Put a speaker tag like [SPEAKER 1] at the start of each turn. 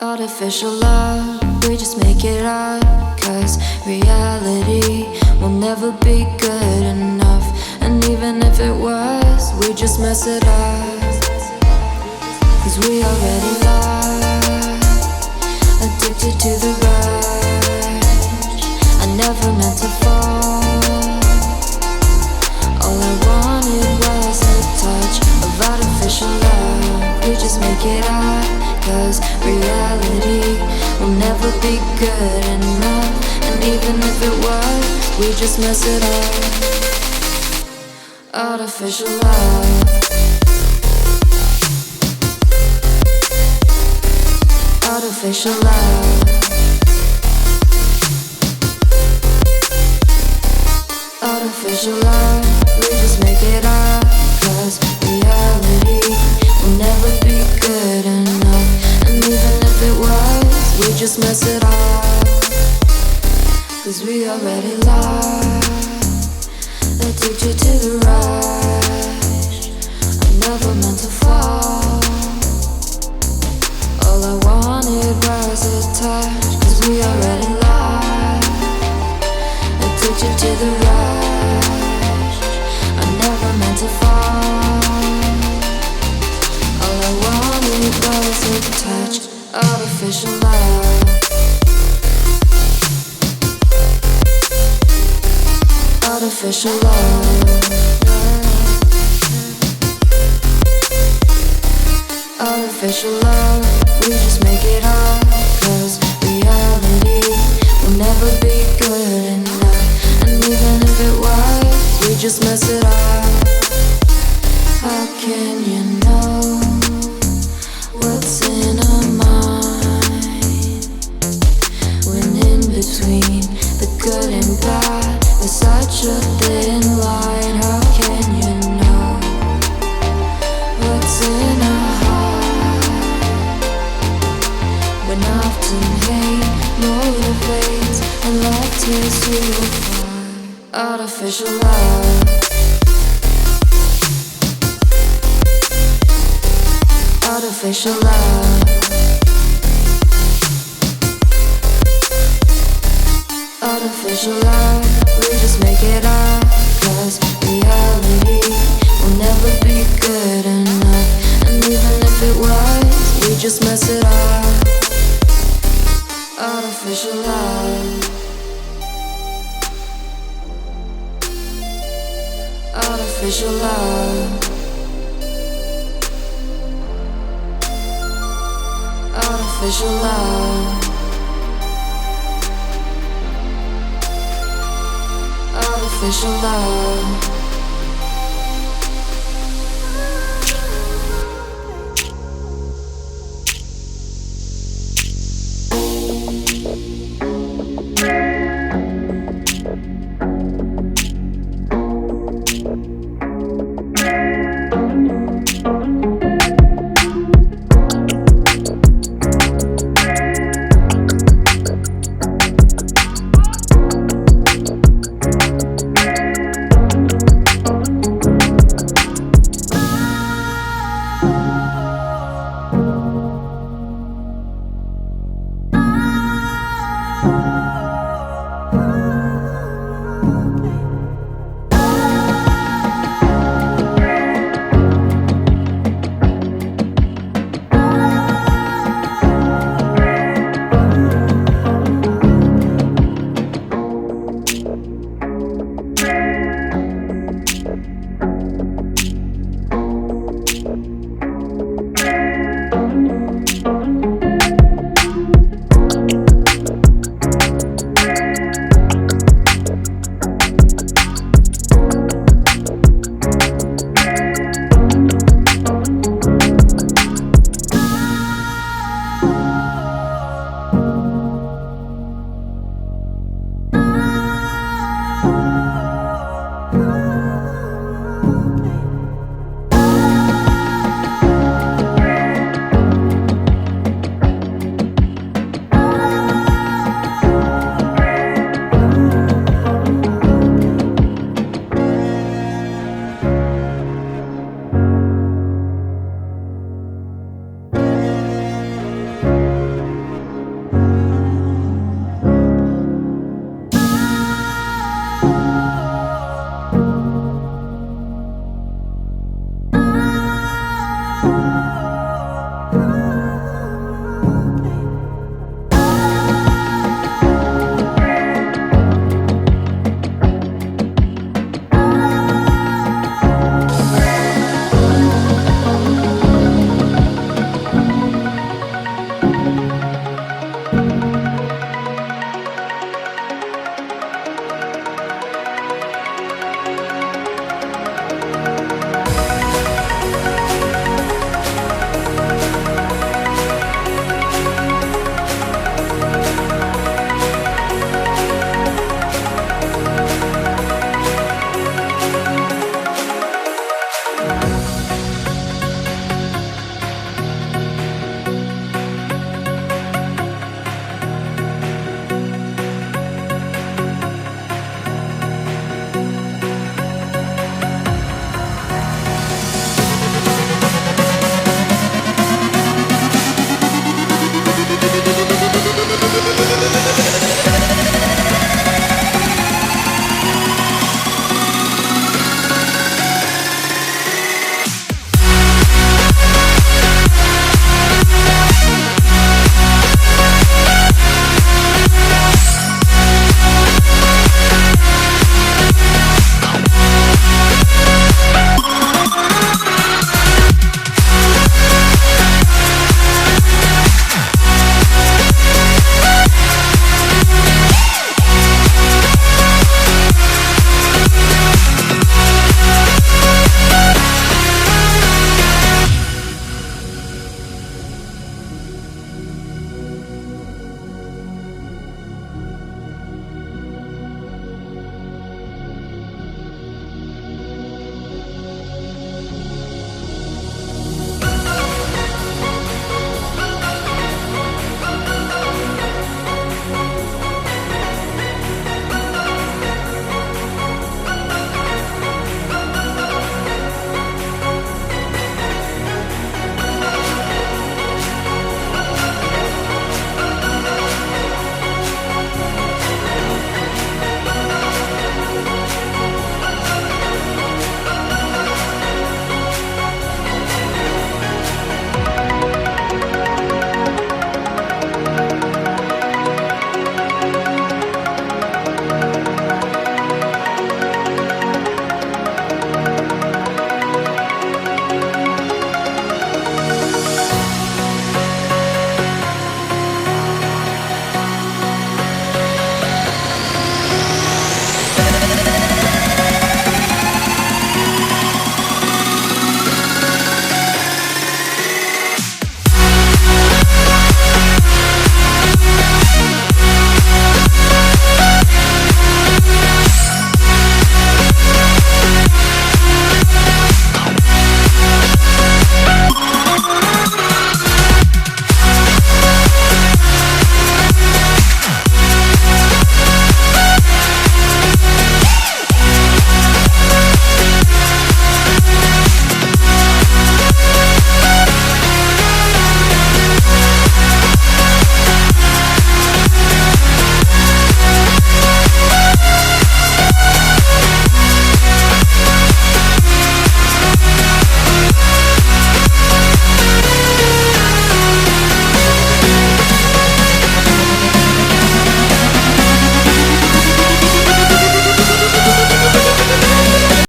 [SPEAKER 1] Artificial love, we just make it up. Cause reality will never be good enough. And even if it was, we just mess it up. Cause we already lost, addicted to the rush. I never meant to fall. All I wanted was a touch of artificial love. We just make it up. Cause reality will never be good enough. And even if it was, we just mess it up. Artificial love. Artificial love. Artificial love. We just make it up. Cause reality will never be good enough. And even if it was, we just mess it up. Cause we already lost, addicted to the rush. I never meant to fall. All I wanted was a touch. Cause we already lost, addicted to the rush. I never meant to fall. All I wanted was a touch. Artificial love. Artificial love. Artificial love. We just make it up. Cause reality will never be good enough. And even if it was, we just mess it up. How can you know what's in our mind when in between the good and bad there's such a thin line? How can you know what's in our heart when often hate motivates and love tears you apart? Artificial love. Artificial love. Artificial love. We just make it up. Cause reality will never be good enough. And even if it was, we just mess it up. Artificial love. Artificial love. Artificial love. Artificial love.